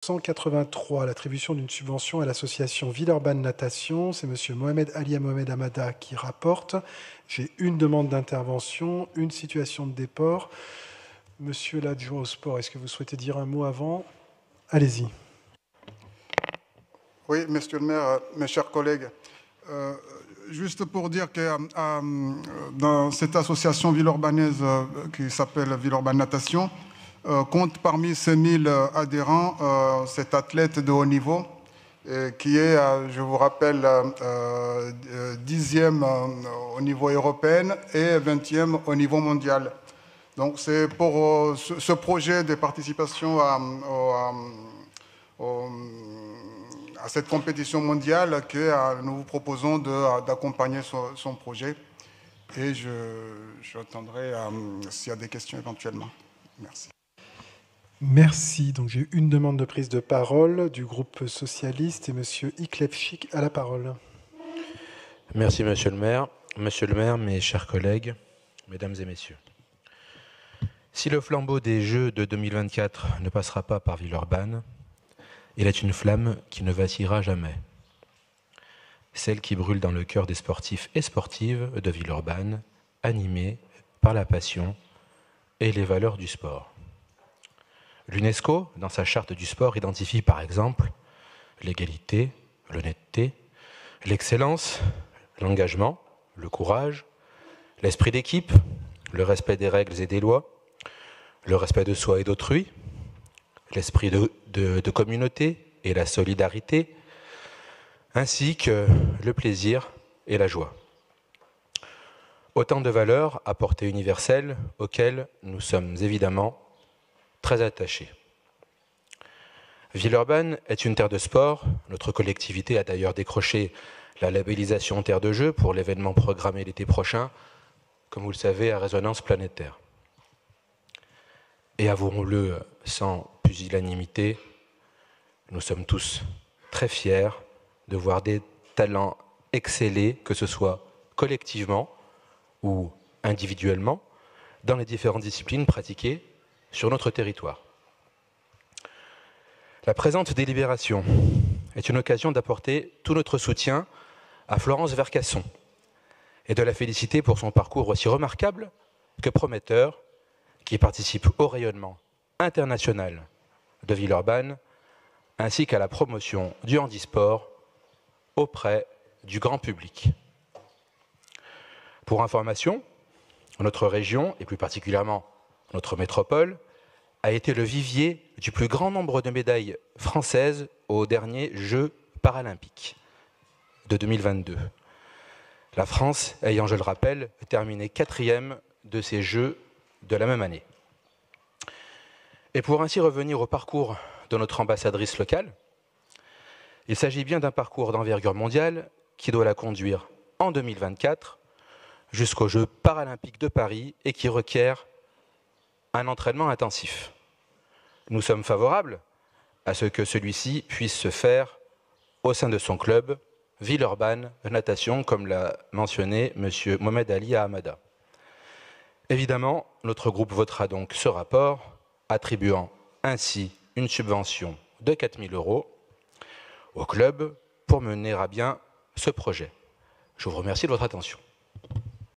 183, l'attribution d'une subvention à l'association Villeurbanne Natation. C'est M. Mohamed Ali Mohamed Amada qui rapporte. J'ai une demande d'intervention, une situation de déport. Monsieur l'adjoint au sport, est-ce que vous souhaitez dire un mot avant? Allez-y. Oui, monsieur le maire, mes chers collègues, juste pour dire que dans cette association villeurbanaise qui s'appelle Villeurbanne Natation, compte parmi ces 1000 adhérents cet athlète de haut niveau qui est, je vous rappelle, 10e au niveau européen et 20e au niveau mondial. Donc c'est pour ce projet de participation à cette compétition mondiale que nous vous proposons d'accompagner son projet. Et j'attendrai s'il y a des questions éventuellement. Merci. Merci. Donc j'ai une demande de prise de parole du groupe socialiste et M. Iklevchik a la parole. Merci Monsieur le maire. Monsieur le maire, mes chers collègues, mesdames et messieurs. Si le flambeau des Jeux de 2024 ne passera pas par Villeurbanne, il est une flamme qui ne vacillera jamais. Celle qui brûle dans le cœur des sportifs et sportives de Villeurbanne, animés par la passion et les valeurs du sport. L'UNESCO, dans sa charte du sport, identifie par exemple l'égalité, l'honnêteté, l'excellence, l'engagement, le courage, l'esprit d'équipe, le respect des règles et des lois, le respect de soi et d'autrui, l'esprit de communauté et la solidarité, ainsi que le plaisir et la joie. Autant de valeurs à portée universelle auxquelles nous sommes évidemment très attachés. Villeurbanne est une terre de sport. Notre collectivité a d'ailleurs décroché la labellisation terre de jeu pour l'événement programmé l'été prochain, comme vous le savez, à résonance planétaire. Et avouons-le sans pusillanimité, nous sommes tous très fiers de voir des talents exceller, que ce soit collectivement ou individuellement, dans les différentes disciplines pratiquées sur notre territoire. La présente délibération est une occasion d'apporter tout notre soutien à Florence Vercasson et de la féliciter pour son parcours aussi remarquable que prometteur, qui participe au rayonnement international de Villeurbanne, ainsi qu'à la promotion du handisport auprès du grand public. Pour information, notre région, et plus particulièrement notre métropole, a été le vivier du plus grand nombre de médailles françaises aux derniers Jeux paralympiques de 2022. La France ayant, je le rappelle, terminé 4e de ces Jeux de la même année. Et pour ainsi revenir au parcours de notre ambassadrice locale, il s'agit bien d'un parcours d'envergure mondiale qui doit la conduire en 2024 jusqu'aux Jeux paralympiques de Paris et qui requiert un entraînement intensif. Nous sommes favorables à ce que celui-ci puisse se faire au sein de son club Villeurbanne Natation, comme l'a mentionné M. Mohamed Ali Amada. Évidemment, notre groupe votera donc ce rapport, attribuant ainsi une subvention de 4 000 € au club pour mener à bien ce projet. Je vous remercie de votre attention.